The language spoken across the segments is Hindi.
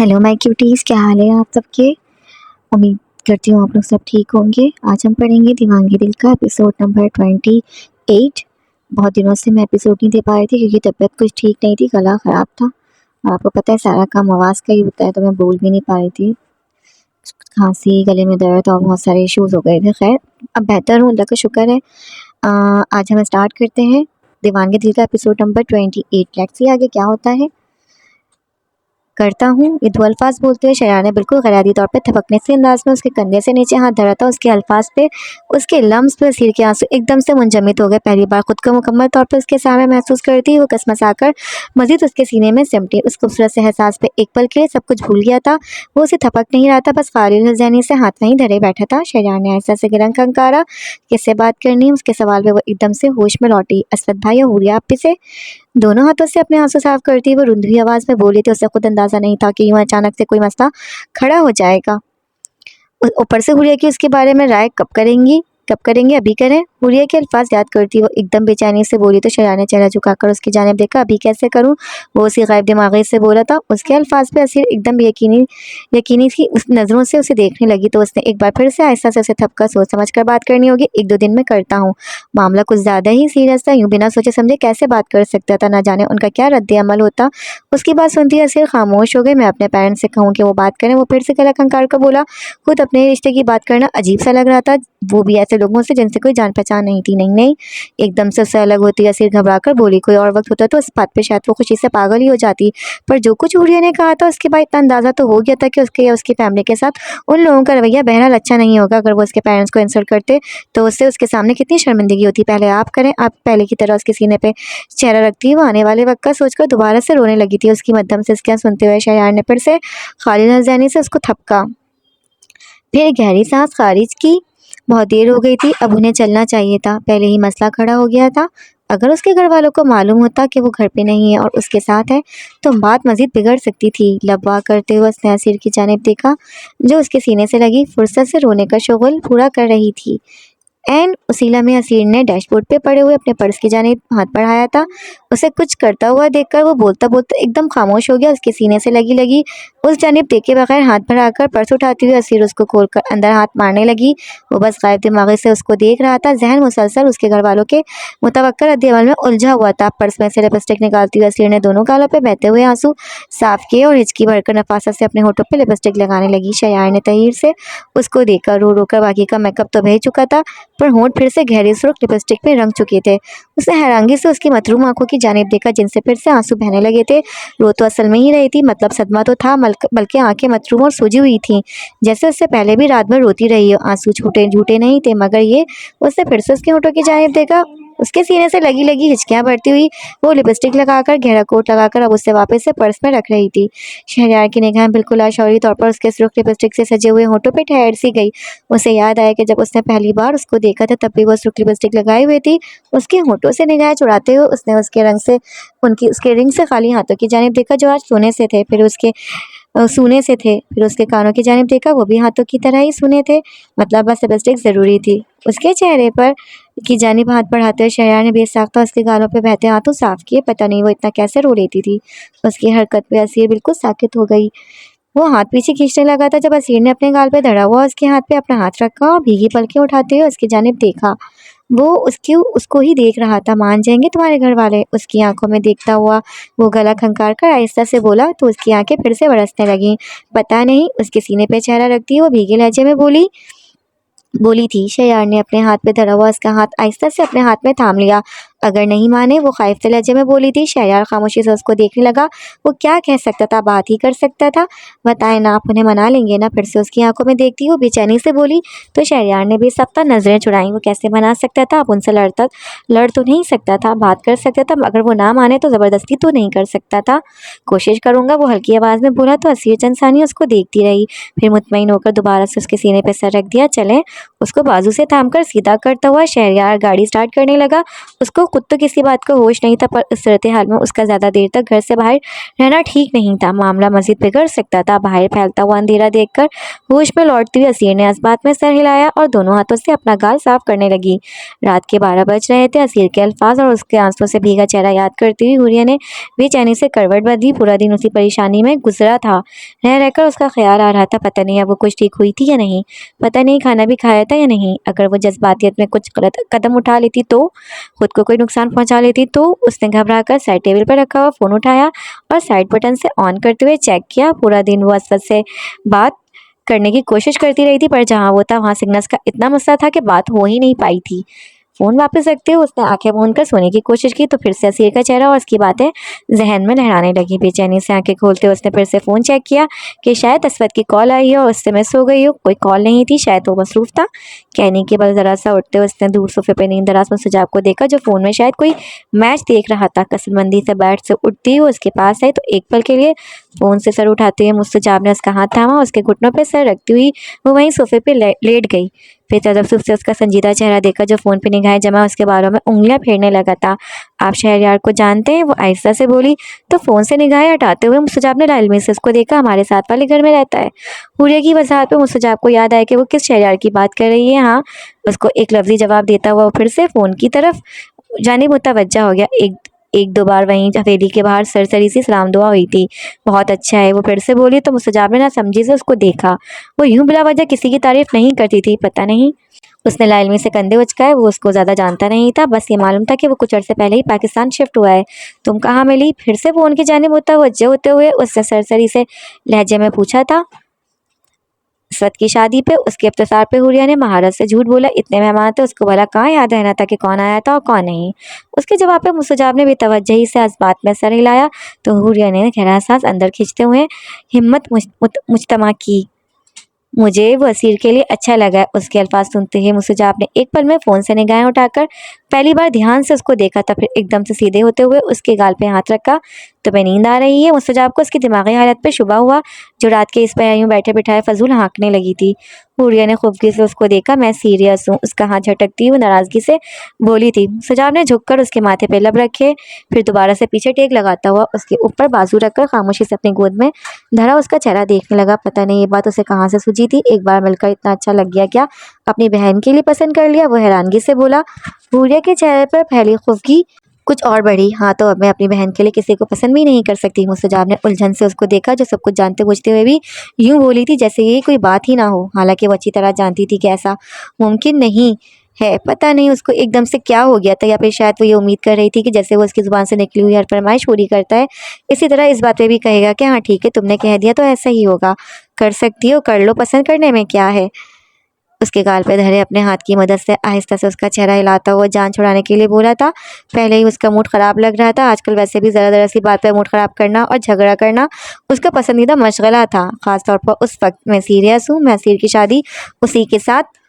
हेलो माय क्यूटीज़, क्या हाल है आप सबके। उम्मीद करती हूँ आप लोग सब ठीक होंगे। आज हम पढ़ेंगे दीवानगी दिल का एपिसोड नंबर 28। बहुत दिनों से मैं एपिसोड नहीं दे पा रही थी क्योंकि तबीयत कुछ ठीक नहीं थी, गला ख़राब था और आपको पता है सारा काम आवाज़ का ही होता है, तो मैं बोल भी नहीं पा रही थी। खांसी, गले में दर्द और बहुत सारे इश्यूज़ हो गए थे। खैर अब बेहतर हूँ, अल्लाह का शुक्र है। आज हम स्टार्ट करते हैं दीवानगी दिल का एपिसोड नंबर 28। लेट्स सी आगे क्या होता है। करता हूँ, ये दो अल्फाज बोलते हुए शयान ने बिल्कुल गैराती तौर पे थपकने से अंदाज में उसके कंधे से नीचे हाथ धरा था। उसके अल्फाज पे, उसके लम्स पे सिर के आंसू एकदम से मुंजमद हो गए। पहली बार खुद को मुकम्मल तौर पे उसके सामने महसूस करती वो कसमसाकर मजीद उसके सीने में सिमटी। उस खूबसूरत से एहसास पे एक पल के लिए सब कुछ भूल गया था। वो उसे थपक नहीं रहा था, बस खालिद जहनी से हाथ वहीं धरे बैठा था। शयान ने ऐसा से गिरंग खंकारा, किससे बात करनी है। उसके सवाल पे वो एकदम से होश में लौटी। असद भाई या हुरिया आपी से। दोनों हाथों से अपने आंसू साफ करती वो रुंधी आवाज में बोली थी। उसे खुद अंदाजा नहीं था कि यूं अचानक से कोई मसला खड़ा हो जाएगा। ऊपर से हुरिया की उसके बारे में राय कब करेंगे, अभी करें। हुरिया के अल्फाज याद करती वो एकदम बेचैनी से बोली तो शया ने चेहरा झुकाकर उसकी जानिब देखा। अभी कैसे करूं, वो उसी गायब दिमागी से बोला था। उसके अल्फाज पे असीर एकदम यकीनी यकीनी थी। उस नजरों से उसे देखने लगी तो उसने एक बार फिर से आहिस्ता से उसे थपका, सोच समझ कर बात करनी होगी, 1-2 दिन में करता हूँ। मामला कुछ ज्यादा ही सीरियस था, यूं बिना सोचे समझे कैसे बात कर सकता था, ना जाने उनका क्या रद्द अमल होता। उसकी बात सुनती असीर खामोश हो गई। मैं अपने पेरेंट्स से कहूँ कि वो बात करें, वो फिर से गला खंकार कर बोला। खुद अपने रिश्ते की बात करना अजीब सा लग रहा था, वो भी ऐसे लोगों से जिनसे कोई जान पहचान नहीं थी। नहीं नहीं, एकदम से उससे अलग होती असीर घबरा कर बोली। कोई और वक्त होता तो इस बात पे शायद वो खुशी से पागल ही हो जाती, पर जो कुछ हुरिया ने कहा था उसके बाद इतना अंदाजा तो हो गया था कि उसके या उसकी फैमिली के साथ उन लोगों का रवैया बहरहाल अच्छा नहीं होगा। अगर वो उसके पेरेंट्स को इंसल्ट करते तो उससे उसके सामने कितनी शर्मिंदगी होती। पहले आप करें, आप पहले की तरह उसके सीने पे चेहरा रखती। वो आने वाले वक्त का सोचकर दोबारा से रोने लगी थी। उसकी मध्यम से इसका सुनते हुए शयार ने फिर से खालिद हसैनी से उसको थपका, फिर गहरी सांस खारिज की। बहुत देर हो गई थी, अब उन्हें चलना चाहिए था। पहले ही मसला खड़ा हो गया था। अगर उसके घर वालों को मालूम होता कि वो घर पे नहीं है और उसके साथ है तो बात मजीद बिगड़ सकती थी। लबवा करते हुए उसने असीर की जानिब देखा जो उसके सीने से लगी फुर्सत से रोने का शुगल पूरा कर रही थी। एन उसीला में असीर ने डैशबोर्ड पे पड़े हुए अपने पर्स की जानिब हाथ बढ़ाया था। उसे कुछ करता हुआ देखकर वो बोलता बोलता एकदम खामोश हो गया। उसके सीने से लगी लगी उस जानिब देखे बगैर हाथ बढ़ाकर पर्स उठाती हुई असीर उसको खोलकर अंदर हाथ मारने लगी। वो बस गायब दिमागी से उसको देख रहा था। जहन मुसलसल उसके घर वालों के मुतवक्कर रद्द-ए-अमल में उलझा हुआ था। पर्स में से लिपस्टिक निकालती हुई असीर ने दोनों गालों पे बहते हुए आंसू साफ किए और हिचकी भरकर नफासत से अपने होठों पे लिपस्टिक लगाने लगी। शयार ने तहीर से उसको देखकर रो रो कर बाकी का मेकअप तो बह चुका था, पर होंठ फिर से गहरे सुर्ख लिपस्टिक में रंग चुके थे। उसने हैरानगी से उसकी मतरूम आंखों की जानिब देखा जिनसे फिर से आंसू बहने लगे थे। रो तो असल में ही रही थी, मतलब सदमा तो था, बल्कि आंखें मतरूम और सूजी हुई थीं, जैसे उससे पहले भी रात भर रोती रही हो। आंसू झूठे झूठे नहीं थे, मगर ये उसने फिर से उसके होठों की जानिब देखा। उसके सीने से लगी लगी हिचकियां भरती हुई वो लिपस्टिक लगाकर, गहरा कोट लगाकर अब उससे वापस से पर्स में रख रही थी। शहरयार की निगाहें बिल्कुल अशौरी तौर पर उसके सुर्ख लिपस्टिक से सजे हुए होठों पर ठहर सी गई। उसे याद आया कि जब उसने पहली बार उसको देखा था तब भी वो सुर्ख लिपस्टिक लगाई हुई थी। उसके होठों से निगाहें चुराते हुए उसने उसके रिंग से खाली हाथों की जानिब देखा जो आज सोने से थे, फिर उसके सूने से थे, फिर उसके कानों की जानिब देखा, वो भी हाथों की तरह ही सूने थे। मतलब बस लिपस्टिक ज़रूरी थी। उसके चेहरे पर की जानिब हाथ बढ़ाते हुए शहरयार ने बेसाख्ता उसके गालों पे बहते हाथों साफ किए। पता नहीं वो इतना कैसे रो लेती थी। उसकी हरकत पे असीर बिल्कुल साकित हो गई। वो हाथ पीछे खींचने लगा था जब असीर ने अपने गाल पे धरा हुआ उसके हाथ पे अपना हाथ रखा और भीगी पलकें उठाते हुए उसकी जानिब देखा। वो उसको ही देख रहा था। मान जाएंगे तुम्हारे घर वाले, उसकी आंखों में देखता हुआ वो गला खंकार कर आहिस्ता से बोला तो उसकी आंखें फिर से बरसने लगीं। पता नहीं, उसके सीने पे चेहरा रखती वो भीगे लहजे में बोली थी। शयार ने अपने हाथ पे धरा हुआ उसका हाथ आहिस्ता से अपने हाथ में थाम लिया। अगर नहीं माने, वो खौफते लहजे में बोली थी। शयार खामोशी से उसको देखने लगा। वो क्या कह सकता था, बात ही कर सकता था। बताए ना, आप उन्हें मना लेंगे ना, फिर से उसकी आंखों में देखती वो बेचैनी से बोली। तो शहरयार ने बेसख्ता नजरें चुराई। वो कैसे मना सकता था, आप उनसे लड़ तो नहीं सकता था, बात कर सकता था, मगर वो ना माने तो ज़बरदस्ती तो नहीं कर सकता था। कोशिश करूंगा, वो हल्की आवाज़ में बोला तो असीर चंद सानी उसको देखती रही, फिर मुतमईन होकर दोबारा से उसके सीने पर सर रख दिया। चलें, उसको बाजू से थामकर सीधा करता हुआ शहरयार गाड़ी स्टार्ट करने लगा। उसको खुद तो किसी बात का होश नहीं था, पर इस सूरत हाल में उसका ज़्यादा देर तक घर से बाहर रहना ठीक नहीं था। मामला मज़ीद बिगड़ सकता था। बाहर फैलता हुआ अंधेरा देखकर होश में लौटती हुई असीर ने इस बात में सर हिलाया और दोनों हाथों से अपना गाल साफ करने लगी। रात के 12 बज रहे थे। असीर के अल्फाज और उसके आंसुओं से भीगा चेहरा याद करती हुई हुरिया ने बेचैनी से करवट बदली। पूरा दिन उसी परेशानी में गुजरा था। रह रहकर उसका ख्याल आ रहा था, पता नहीं अब वो कुछ ठीक हुई थी या नहीं, पता नहीं खाना भी खाया था या नहीं। अगर वो जज्बातियत में कुछ गलत कदम उठा लेती तो, खुद को कोई नुकसान पहुंचा लेती तो। उसने घबरा कर साइड टेबल पर रखा हुआ फ़ोन उठाया और साइड बटन से ऑन करते हुए चेक किया। पूरा दिन वो असवद से बात करने की कोशिश करती रही थी, पर जहां वो था वहां सिग्नल्स का इतना मसला था कि बात हो ही नहीं पाई थी। फ़ोन वापस रखते हुए उसने आंखें मूंद कर सोने की कोशिश की, तो फिर से असीर का चेहरा और उसकी बातें जहन में लहराने लगी। बेचैनी से आंखें खोलते हुए उसने फिर से फ़ोन चेक किया कि शायद असवद की कॉल आई हो और उससे मैं सो गई हूँ। कोई कॉल नहीं थी, शायद वो मसरूफ़ था। कहने के बाद ज़रा सा उठते हुए उसने दूर सोफे पर नींदराज मुस्तजाब को देखा, जो फ़ोन में शायद कोई मैच देख रहा था। कसरमंदी से बेड से उठती हुई उसके पास आई, तो एक पल के लिए फ़ोन से सर उठाते हुए मुस्तजाब ने उसका हाथ थामा। उसके घुटनों पर सर रखती हुई वो वहीं सोफे पर लेट गई। फिर तजस्सुस से उसका संजीदा चेहरा देखा, जो फ़ोन पे निगाहें जमा उसके बालों में उंगलियां फेरने लगा था। आप शहरयार को जानते हैं? वो आहिस्ता से बोली, तो फ़ोन से निगाहें हटाते हुए मुस्तजाब ने लालमी से उसको देखा। हमारे साथ वाले घर में रहता है। हुरिया की वजाहत पे मुस्तजाब को याद आया कि वो किस शहरयार की बात कर रही है। हाँ, उसको एक लफ्ज़ी जवाब देता हुआ वो फिर से फ़ोन की तरफ जानिब मुतवज्जा हो गया। एक दो बार वहीं हवेली के बाहर सरसरी सी सलाम दुआ हुई थी। बहुत अच्छा है, वो फिर से बोली, तो मुस्तजाब ने ना समझी से उसको देखा। वो यूं बिला वजह किसी की तारीफ नहीं करती थी। पता नहीं, उसने लाइलमी से कंधे उचकाए। वो उसको ज़्यादा जानता नहीं था, बस ये मालूम था कि वो कुछ अरसे पहले ही पाकिस्तान शिफ्ट हुआ है। तुम कहाँ मिली? फिर से फ़ोन की जानिब मुतवज्जह होते हुए उसने सरसरी से लहजे में पूछा था। इसवत की शादी पे, उसके इफ्तितार पे हुरिया ने महारत से झूठ बोला। इतने मेहमान थे, उसको भला कहाँ याद रहना था कि कौन आया था और कौन नहीं। उसके जवाब पे मुस्तजाब ने बेतवज्जही से इस बात में सर हिलाया, तो हुरिया ने गहरा सांस अंदर खींचते हुए हिम्मत मुजतमा की। मुझे वो असीर के लिए अच्छा लगा। उसके अल्फाज सुनते ही मुस्तजाब ने एक पल में फ़ोन से निगाहें उठाकर पहली बार ध्यान से उसको देखा था, फिर एकदम से सीधे होते हुए उसके गाल पे हाथ रखा। तुम्हें नींद आ रही है? मुस्तजाब को उसकी दिमागी हालत पे शुबा हुआ, जो रात के इस पर यूं बैठे बिठाए फजूल हाँकने लगी थी। हुरिया ने खुफगी से उसको देखा। मैं सीरियस हूँ, उसका हाथ झटकती हुई नाराज़गी से बोली थी। मुस्तजाब ने झुककर उसके माथे पे लब रखे, फिर दोबारा से पीछे टेक लगाता हुआ उसके ऊपर बाजू रखकर खामोशी से अपनी गोद में धरा उसका चेहरा देखने लगा। पता नहीं ये बात उसे कहाँ से सूझी थी। एक बार मिलकर इतना अच्छा लग गया क्या? अपनी बहन के लिए पसंद कर लिया? वो हैरानगी से बोला। हुरिया के चेहरे पर फैली खुफगी कुछ और बढ़ी। हाँ, तो अब मैं अपनी बहन के लिए किसी को पसंद भी नहीं कर सकती। मुस्तजाब ने उलझन से उसको देखा, जो सब कुछ जानते बूझते हुए भी यूं बोली थी जैसे ये कोई बात ही ना हो। हालांकि वो अच्छी तरह जानती थी कि ऐसा मुमकिन नहीं है। पता नहीं उसको एकदम से क्या हो गया था, या फिर शायद वो ये उम्मीद कर रही थी कि जैसे वो उसकी ज़ुबान से निकली हुई हर फरमाइश पूरी करता है, इसी तरह इस बात पे भी कहेगा कि हाँ ठीक है, तुमने कह दिया तो ऐसा ही होगा। कर सकती हो, कर लो, पसंद करने में क्या है। उसके गाल पे धरे अपने हाथ की मदद से आहिस्ता से उसका चेहरा हिलाता हुआ जान छुड़ाने के लिए बोला था। पहले ही उसका मूड ख़राब लग रहा था, आजकल वैसे भी ज़रा ज़रा सी बात पे मूड ख़राब करना और झगड़ा करना उसका पसंदीदा मशगला था। ख़ास तौर पर उस वक्त। मैं सीरियस हूँ, मैं असीर की शादी उसी के साथ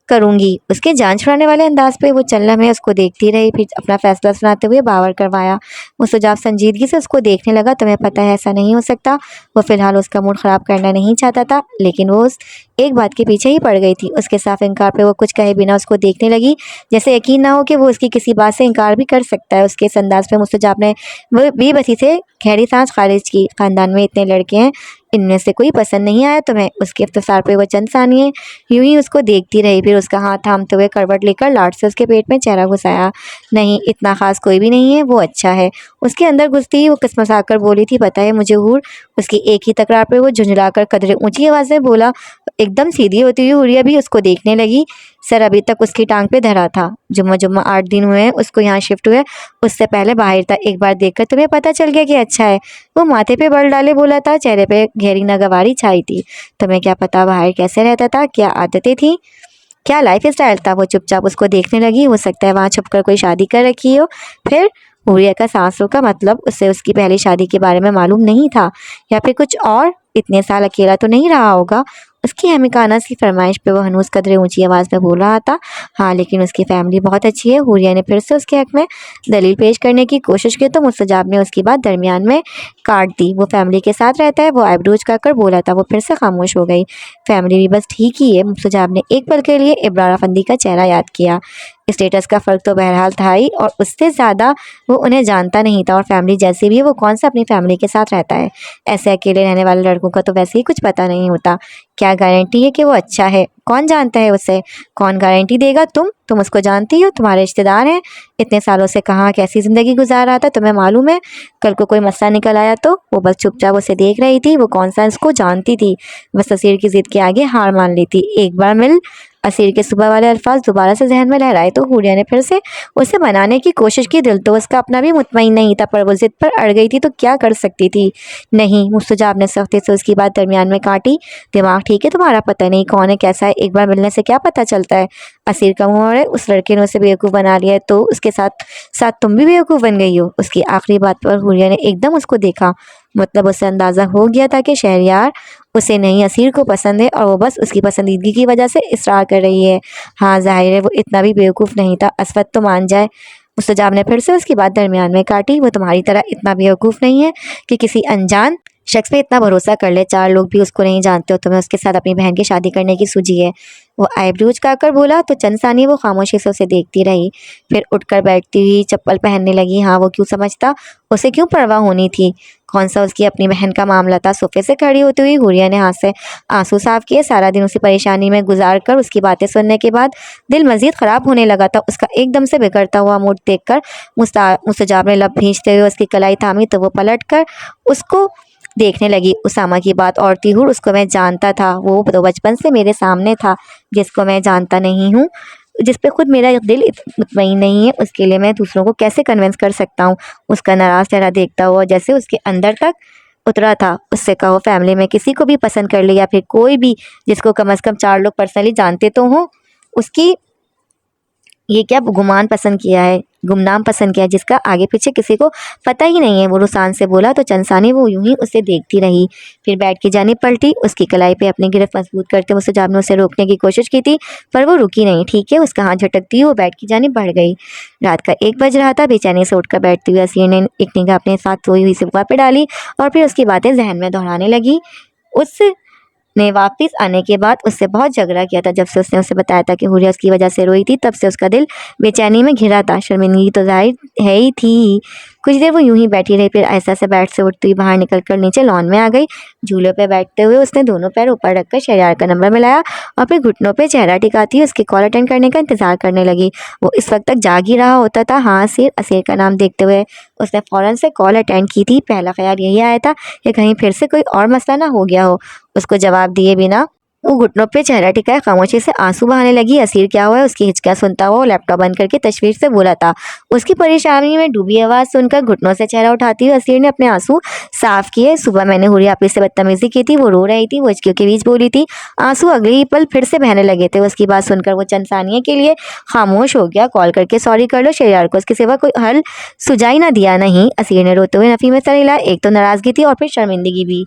करूंगी। उसके जान छुड़ाने वाले अंदाज पे वो चल में उसको देखती रही, फिर अपना फैसला सुनाते हुए बावर करवाया। मुस्तजाब संजीदगी से उसको देखने लगा। तुम्हें पता है ऐसा नहीं हो सकता। वो फिलहाल उसका मूड ख़राब करना नहीं चाहता था, लेकिन वो उस एक बात के पीछे ही पड़ गई थी। उसके साफ इनकार पे वो कुछ कहे बिना उसको देखने लगी, जैसे यकीन ना हो कि वो उसकी किसी बात से इनकार भी कर सकता है। उसके इस अंदाज पे मुस्तजाब ने वो बेबसी से गहरी सांस खारिज की। ख़ानदान में इतने लड़के हैं, इनमें से कोई पसंद नहीं आया तुम्हें? उसके इफ्तिसार पे वो चंद सानिये यूं ही उसको देखती रही, फिर उसका हाथ थामते हुए करवट लेकर लाड से उसके पेट में चेहरा घुसाया। नहीं, इतना खास कोई भी नहीं है, वो अच्छा है। उसके अंदर घुसती ही वो कसमसाकर बोली थी, पता है मुझे हूर। उसकी एक ही तकरार पर वो झुंझलाकर कदरे ऊंची आवाज़ में बोला। एकदम सीधी होती हुई हुरिया भी उसको देखने लगी। सर अभी तक उसकी टांग पे धरा था। जुम्मा जुम्मा 8 दिन हुए हैं उसको यहाँ शिफ्ट हुए, उससे पहले बाहर था। एक बार देखकर तुम्हें पता चल गया कि अच्छा है। वो माथे पे बल डाले बोला था, चेहरे पे गहरी नागवारी छाई थी। तुम्हें क्या पता बाहर कैसे रहता था, क्या आदतें थी, क्या लाइफ स्टाइल था। वो चुपचाप उसको देखने लगी। हो सकता है वहाँ छुपकर कोई शादी कर रखी हो। फिर हुरिया का सांस रोका, मतलब उसे उसकी पहली शादी के बारे में मालूम नहीं था, या फिर कुछ और। इतने साल अकेला तो नहीं रहा होगा। उसकी अहमिकाना सी फरमाइश पे वो हनूस कदरे ऊंची आवाज़ में बोल रहा था। हाँ, लेकिन उसकी फैमिली बहुत अच्छी है। हुरिया ने फिर से उसके हक में दलील पेश करने की कोशिश की, तो मुस्तजाब ने उसकी बात दरमियान में काट दी। वो फैमिली के साथ रहता है, वो आइब्रोज कर बोला था। वो फिर से खामोश हो गई। फैमिली भी बस ठीक ही है। मुस्तजाब ने एक पल के लिए इब्रार अफंदी का चेहरा याद किया। स्टेटस का फ़र्क तो बहरहाल था ही, और उससे ज़्यादा वो उन्हें जानता नहीं था। और फैमिली जैसी भी है, वो कौन सा अपनी फैमिली के साथ रहता है। ऐसे अकेले रहने वाले लड़कों का तो वैसे ही कुछ पता नहीं होता। क्या गारंटी है कि वो अच्छा है? कौन जानता है उसे? कौन गारंटी देगा? तुम उसको जानती हो, तुम्हारे रिश्तेदार हैं। इतने सालों से कहाँ कैसी ज़िंदगी गुजार रहा था, तुम्हें मालूम है? कल को कोई मसला निकल आया तो? वो बस चुपचाप उसे देख रही थी। वो कौन सा इसको जानती थी? बस असीर की ज़िद के आगे हार मान ली थी। एक बार मिल असीर के सुबह वाले अल्फाज दोबारा से जहन में लहराए तो हुरिया ने फिर से उसे मनाने की कोशिश की। दिल तो उसका अपना भी मुतमईन नहीं था, पर वो ज़िद पर अड़ गई थी तो क्या कर सकती थी। नहीं, मुस्तजाब ने सख्ती से उसकी बात दरमियान में काटी। दिमाग ठीक है तुम्हारा? पता नहीं कौन है कैसा है, एक बार मिलने से क्या पता चलता है? असीर का मुँह है, उस लड़के ने उसे बेवकूफ़ बना लिया है तो उसके साथ साथ तुम भी बेवकूफ़ बन गई हो। उसकी आखिरी बात पर हुरिया ने एकदम उसको देखा। मतलब उसे अंदाज़ा हो गया था कि शहरयार उसे नहीं असीर को पसंद है, और वो बस उसकी पसंदीदगी की वजह से इसरार कर रही है। हाँ, ज़ाहिर है वो इतना भी बेवकूफ़ नहीं था, असवद तो मान जाए। मुस्तजाब ने फिर से उसकी बात दरमियान में काटी। वो तुम्हारी तरह इतना बेवकूफ़ नहीं है कि किसी अनजान शख्स पे इतना भरोसा कर ले। 4 लोग भी उसको नहीं जानते हो, तुम्हें उसके साथ अपनी बहन की शादी करने की सूझी है। वो आईब्रोज उचकाकर बोला तो चंद सानी वो खामोशी से उसे देखती रही। फिर उठकर बैठती हुई चप्पल पहनने लगी। हाँ, वो क्यों समझता, उसे क्यों परवाह होनी थी? कौन सा उसकी अपनी बहन का मामला था? सोफे से खड़ी होती हुई हुरिया ने हाथ से आंसू साफ किए। सारा दिन उसी परेशानी में गुजार कर उसकी बातें सुनने के बाद दिल मजीद ख़राब होने लगा था। उसका एकदम से बिगड़ता हुआ मूड देखकर मुस्तजाब ने लब भींचते हुए उसकी कलाई थामी तो वो पलट कर उसको देखने लगी। उसामा की बात और थी, हुर उसको मैं जानता था। वो तो बचपन से मेरे सामने था। जिसको मैं जानता नहीं हूँ, जिस पे खुद मेरा दिल मुतमईन नहीं है, उसके लिए मैं दूसरों को कैसे कन्विंस कर सकता हूँ? उसका नाराज़ चेहरा देखता हुआ जैसे उसके अंदर तक उतरा था। उससे कहो फैमिली में किसी को भी पसंद कर ले, या फिर कोई भी जिसको कम से कम 4 लोग पर्सनली जानते तो हों, उसकी ये क्या गुमान पसंद किया है, गुमनाम पसंद किया है, जिसका आगे पीछे किसी को पता ही नहीं है। वो रुसान से बोला तो चंसानी वो यूं ही उसे देखती रही। फिर बैठ की जानी पलटी। उसकी कलाई पे अपनी गिरफ्त मजबूत करते मुस्तजाब ने उसे रोकने की कोशिश की थी, पर वो रुकी नहीं। ठीक है, उसका हाथ झटकती हुई वो बैठ की जानी बढ़ गई। रात का 1 बज रहा था। बेचैनी से उठकर बैठती हुई असीर ने एक निगाह अपने साथ सोई हुई सिबा पे डाली और फिर उसकी बातें जहन में दोहराने लगी। उस ने वापस आने के बाद उससे बहुत झगड़ा किया था। जब से उसने उसे बताया था कि हुरिया उसकी वजह से रोई थी, तब से उसका दिल बेचैनी में घिरा था। शर्मिंदगी तो जाहिर है ही थी। कुछ देर वो यूं ही बैठी रही, फिर ऐसा से बेड से उठती हुई बाहर निकलकर नीचे लॉन में आ गई। झूले पे बैठते हुए उसने दोनों पैर ऊपर रखकर शहरयार का नंबर मिलाया और फिर घुटनों पे चेहरा टिकाती हुई उसकी कॉल अटेंड करने का इंतजार करने लगी। वो इस वक्त तक जाग ही रहा होता था। हाँ असीर, असीर का नाम देखते हुए उसने फ़ौरन से कॉल अटेंड की थी। पहला ख्याल यही आया था कि कहीं फिर से कोई और मसला ना हो गया हो। उसको जवाब दिए बिना वो घुटनों पे चेहरा टिकाए खामोशी से आंसू बहाने लगी। असीर क्या हुआ है? उसकी हिचकियाँ सुनता हुआ वो लैपटॉप बंद करके तशवीर से बोला था। उसकी परेशानी में डूबी आवाज़ सुनकर घुटनों से चेहरा उठाती हुई असीर ने अपने आंसू साफ किए। सुबह मैंने हुरिया आपी से बदतमीजी की थी, वो रो रही थी, वो हिचकियों के बीच बोली थी। आंसू अगले ही पल फिर से बहने लगे थे। उसकी बात सुनकर वो चंद सानिये के लिए खामोश हो गया। कॉल करके सॉरी कर लो, शहरयार को इसके सिवा कोई हल सुझाई ना दिया। नहीं, असीर ने रोते हुए नफ़ी में सर हिलाया। एक तो नाराज़गी थी और फिर शर्मिंदगी भी।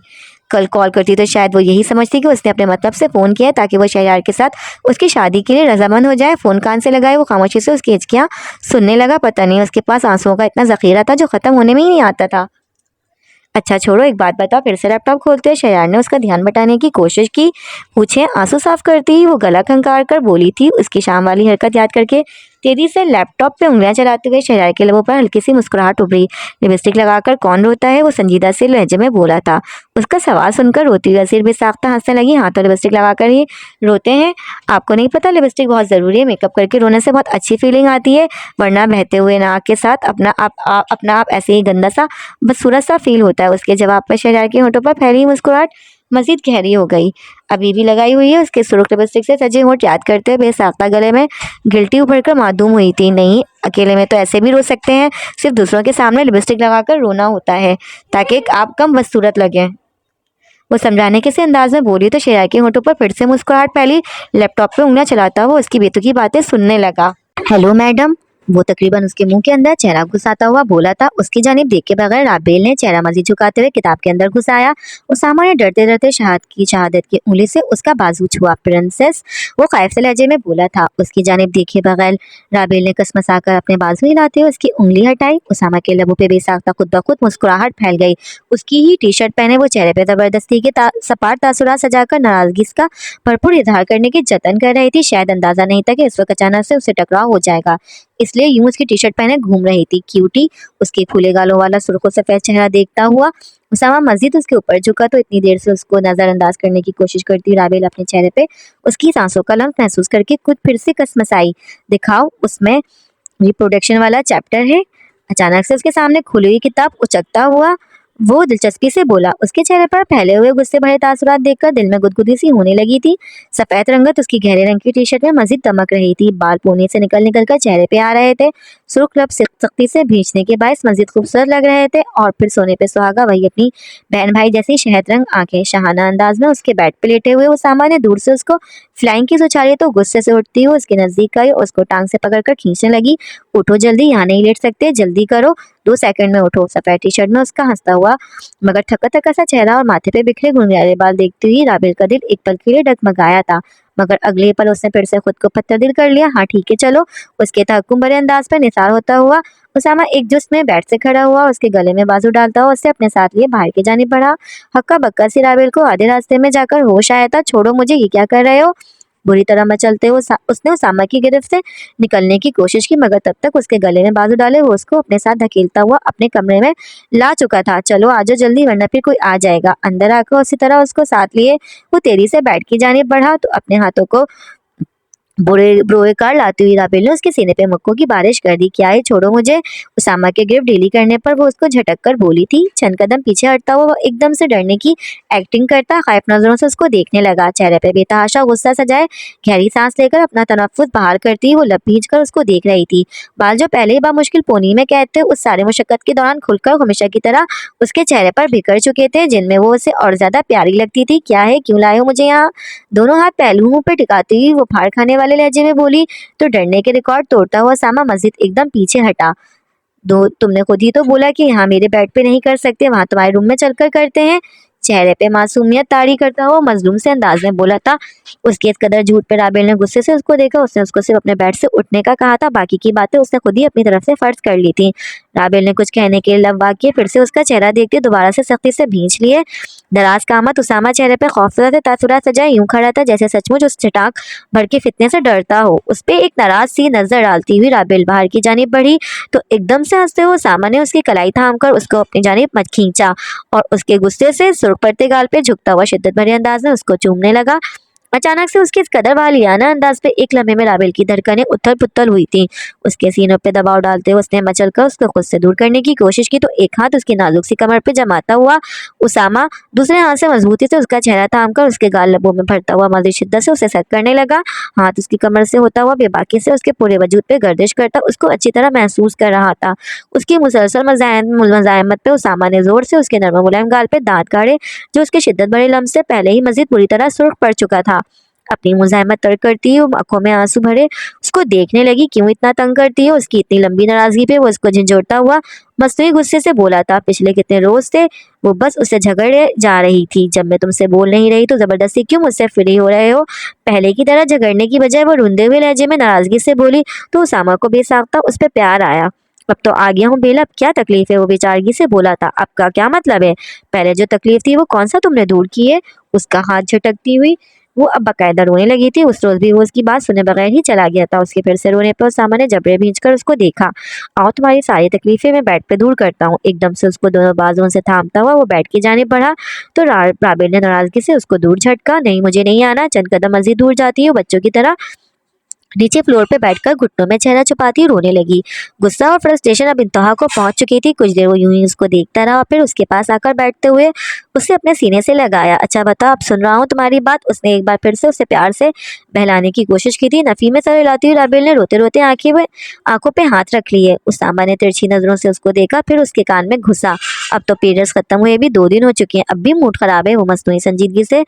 कल कॉल करती तो शायद वो यही समझती कि उसने अपने मतलब से फ़ोन किया है ताकि वो शहरयार के साथ उसकी शादी के लिए रजामंद हो जाए। फ़ोन कान से लगाए वो खामोशी से उसकी हिचकियाँ सुनने लगा। पता नहीं उसके पास आंसुओं का इतना ज़ख़ीरा था जो ख़त्म होने में ही नहीं आता था। अच्छा छोड़ो, एक बात बताओ। फिर से लैपटॉप खोलते हुए शहरयार ने उसका ध्यान बटाने की कोशिश की। पूछे आंसू साफ करती ही वो गला खंगार कर बोली थी। उसकी शाम वाली हरकत याद करके तेजी से लैपटॉप पे उंगलियां चलाते हुए शहरयार के लबों पर हल्की सी मुस्कुराहट उभरी। लिपस्टिक लगाकर कौन रोता है? वो संजीदा से लहजे में बोला था। उसका सवाल सुनकर रोती हुई असीर बेसाख्ता हंसने लगी। हाँ तो लिपस्टिक लगाकर ही रोते हैं? आपको नहीं पता लिपस्टिक बहुत ज़रूरी है। मेकअप करके रोने से बहुत अच्छी फीलिंग आती है, वरना बहते हुए नाक के साथ अपना आप ऐसे ही गंदा सा बदसूरत सा फील होता है। उसके जवाब पर शहरयार के होठों पर फैली मुस्कुराहट मजीद गहरी हो गई। अभी भी लगाई हुई है। उसके सुर्ख लिपस्टिक से सजे होठ याद करते हुए बेसाख्ता गले में गिल्टी उभर कर मासूम हुई थी। नहीं, अकेले में तो ऐसे भी रो सकते हैं, सिर्फ दूसरों के सामने लिपस्टिक लगाकर रोना होता है ताकि आप कम बदसूरत लगें। वो समझाने के से अंदाज में बोली तो शहरयार के होठों पर फिर से मुस्कुराहट फैली। लैपटॉप पे उंगलियां चलाता हुआ उसकी बेतुकी बातें सुनने लगा। हेलो मैडम, वो तकरीबन उसके मुंह के अंदर चेहरा घुसाता हुआ बोला था। उसकी जानिब देखे बगैर राबेल ने चेहरा मजीद झुकाते हुए किताब के अंदर घुसाया। उसामा ने डरते डरते शहादत की उंगली से उसका बाजू छुआ। प्रिंसेस, वो खौफ से लहजे में बोला था। उसकी जानिब देखे बगैर राबेल ने कसमसाकर अपने बाजू हिलाते हुए उसकी उंगली हटाई। उसामा के लबों पे बेसाख्ता खुद ब खुद मुस्कुराहट फैल गई। उसकी ही टी शर्ट पहने वो चेहरे पे जबरदस्ती के सपाट तासुरात सजाकर नाराजगी का भरपूर इजहार करने की जतन कर रही थी। शायद अंदाजा नहीं था कि इस वक्त अचानक से उससे टकराव हो जाएगा, इसलिए यूं उसकी टी शर्ट पहने घूम रही थी। क्यूटी, उसके फूले गालों वाला सुर्ख सफेद चेहरा देखता हुआ उसामा मस्जिद उसके ऊपर झुका तो इतनी देर से उसको नजरअंदाज करने की कोशिश करती राबेल अपने चेहरे पे उसकी सांसों का लम्स महसूस करके खुद फिर से कसमसाई। दिखाओ, उसमें रिप्रोडक्शन वाला चैप्टर है। अचानक से उसके सामने खुली हुई किताब उचकता हुआ वो दिलचस्पी से बोला। उसके चेहरे पर फैले हुए गुस्से भरे तासुरात देखकर दिल में गुदगुदी सी होने लगी थी। सफेद रंगत उसकी गहरे रंग की टी शर्ट में मजीद दमक रही थी। बाल पोनी से निकल निकल कर चेहरे पे आ रहे थे। सुर्ख लब सख्ती से भींचने के बायस मजीद खूबसूरत लग रहे थे। और फिर सोने पे सुहागा वही अपनी बहन भाई जैसी शहद रंग आंखें। शाहाना अंदाज में उसके बेड पे लेटे हुए उसामा ने दूर से उसको फ्लाइंग की उछाली तो गुस्से से उठती हुई उसके नजदीक आई। उसको टांग से पकड़कर खींचने लगी। उठो जल्दी, यहाँ नहीं लेट सकते, जल्दी करो, 2 सेकंड में उठो। सफेद टी शर्ट में उसका हंसता हुआ मगर थका थका सा चेहरा और माथे पे बिखरे घुंघराले बाल देखती हुई राबेल का दिल एक पल के लिए डगमगाया था, मगर अगले पल उसने फिर से खुद को पत्थर दिल कर लिया। हाँ ठीक है चलो, उसके तहक्कुम भरे अंदाज पर निसार होता हुआ उसामा एक जुस्त में बेड से खड़ा हुआ। उसके गले में बाजू डालता हुआ उससे अपने साथ लिए बाहर की जानिब बढ़ा। हक्का बक्का सी राबेल को आधे रास्ते में जाकर होश आया था। छोड़ो मुझे, ये क्या कर रहे हो? बुरी तरह मचलते हुए उसने उसामा की गिरफ्त से निकलने की कोशिश की, मगर तब तक उसके गले में बाजू डाले वो उसको अपने साथ धकेलता हुआ अपने कमरे में ला चुका था। चलो आ जाओ जल्दी, वरना फिर कोई आ जाएगा। अंदर आकर उसी तरह उसको साथ लिए वो तेजी से बेड की जानिब बढ़ा तो अपने हाथों को ब्रोएकार लाती हुई राबेल ने उसके सीने पे मुक्कों की बारिश कर दी। क्या है, छोड़ो मुझे। उसामा के गिरफ्त ढीली करने पर वो उसको झटक कर बोली थी। चंद कदम पीछे हटता हुआ वो एकदम से डरने की एक्टिंग करता खौफ नजरों से उसको देखने लगा। चेहरे पे बेतहाशा गुस्सा सजाए गहरी सांस लेकर अपना तनफ्फुस बाहर करती वो लब भींच कर उसको देख रही थी। बाल जो पहले ही बामुश्किल पोनी में कैद थे उस सारे मुशक्कत के दौरान खुलकर हमेशा की तरह उसके चेहरे पर बिखर चुके थे, जिनमें वो उसे और ज्यादा प्यारी लगती थी। क्या है, क्यों लाए हो मुझे यहाँ? दोनों हाथ पहलुओं पर टिकाती हुई वो फाड़ खाने वाले लहजे में बोली तो डरने के रिकॉर्ड तोड़ता हुआ सामा मस्जिद एकदम पीछे हटा। दो तुमने खुद ही तो बोला कि यहाँ मेरे बेड पे नहीं कर सकते, वहां तुम्हारे रूम में चलकर करते हैं। चेहरे पे मासूमियत तारी करता हुआ मजलूम से अंदाज में बोला था। उसके इस कदर झूठ पे राबेल ने गुस्से से उसको देखा। उसने उसको सिर्फ अपने बेड से उठने का कहा था, बाकी की बातें उसने खुद ही अपनी तरफ से फर्ज कर ली थी। राबेल ने कुछ कहने के लब वाक्य फिर से उसका चेहरा देखते दोबारा से सख्ती से भींच लिए। दराज कामत उसामा चेहरे पे खौफजदा से तासुरात सजाए यूं खड़ा था जैसे सचमुच उस चटाक भर के फितने से डरता हो। उस पे एक नाराज सी नजर डालती हुई राबेल बाहर की जानिब बढ़ी तो एकदम से हंसते हुए उसामा ने उसकी कलाई थाम कर उसको अपनी जानिब मत खींचा और उसके गुस्से से सुर्ख पड़ते गाल पे झुकता हुआ शिद्दत भरे अंदाज में उसको चूमने लगा। अचानक से उसके इस कदर वालियाना अंदाज पे एक लम्हे में राबेल की धड़कनें उथल पुथल हुई थी। उसके सीनों पे दबाव डालते हुए उसने मचल कर उसको खुद से दूर करने की कोशिश की तो एक हाथ उसकी नाजुक सी कमर पे जमाता हुआ उसामा दूसरे हाथ से मजबूती से उसका चेहरा थाम कर उसके गाल लबों में भरता हुआ मजीद शिद्दत से उसे सख्त करने लगा। हाथ उसकी कमर से होता हुआ बेबाकी से उसके पूरे वजूद पे गर्दिश करता उसको अच्छी तरह महसूस कर रहा था। उसकी मुसलसल मज़ाहमत पे उसामा ने जोर से उसके नरम मुलायम गाल पे दांत गाड़े जो उसके शिद्दत भरे लम्स से पहले ही मजीद बुरी तरह सुर्ख पड़ चुका था। अपनी मुज़ाहमत तर्क करती हुई आंखों में आंसू भरे उसको देखने लगी। क्यों इतना तंग करती है? उसकी इतनी लंबी नाराजगी पे वो उसको झंझोड़ता हुआ मस्तूरी गुस्से से बोला था। पिछले कितने रोज थे वो बस उससे झगड़े जा रही थी। जब मैं तुमसे बोल नहीं रही तो जबरदस्ती क्यों मुझसे फ्री हो रहे हो? पहले की तरह झगड़ने की बजाय वो रुंधे हुए लहजे में नाराजगी से बोली तो उसामा को बेसाख्ता उस पर प्यार आया। अब तो आ गया हूँ बेला, अब क्या तकलीफ है? वो बेचारगी से बोला था। आपका क्या मतलब है? पहले जो तकलीफ थी वो कौन सा तुमने दूर की है? उसका हाथ झटकती हुई वो अब बाकायदा रोने लगी थी। उस रोज भी वो उसकी बात सुने बगैर ही चला गया था। उसके फिर से रोने पर उसामा ने जबड़े भींच कर उसको देखा। आओ तुम्हारी सारी तकलीफें मैं बेड पे दूर करता हूँ। एकदम से उसको दोनों बाजुओं से थामता हुआ वो बेड की जानिब बढ़ा तो राबेल ने नाराजगी से उसको दूर झटका। नहीं, मुझे नहीं आना। चंद कदम मजीद दूर जाती है बच्चों की तरह नीचे फ्लोर पे बैठकर घुटनों में चेहरा छुपाती रोने लगी। गुस्सा और फ्रस्ट्रेशन अब इंतहा को पहुंच चुकी थी। कुछ देर वो यूं ही उसको देखता रहा, फिर उसके पास आकर बैठते हुए उसे अपने सीने से लगाया। अच्छा बता, अब सुन रहा हूँ तुम्हारी बात। उसने एक बार फिर से उसे प्यार से बहलाने की कोशिश की थी। नफी में सर हिलाती हुई राबेल ने रोते रोते आंखों पे हाथ रख लिए। उसामा ने तिरछी नजरों से उसको देखा, फिर उसके कान में घुसा। अब तो पीरियड्स खत्म हुए भी 2 दिन हो चुके हैं, अब भी मूड खराब है? वो मसनूई संजीदगी से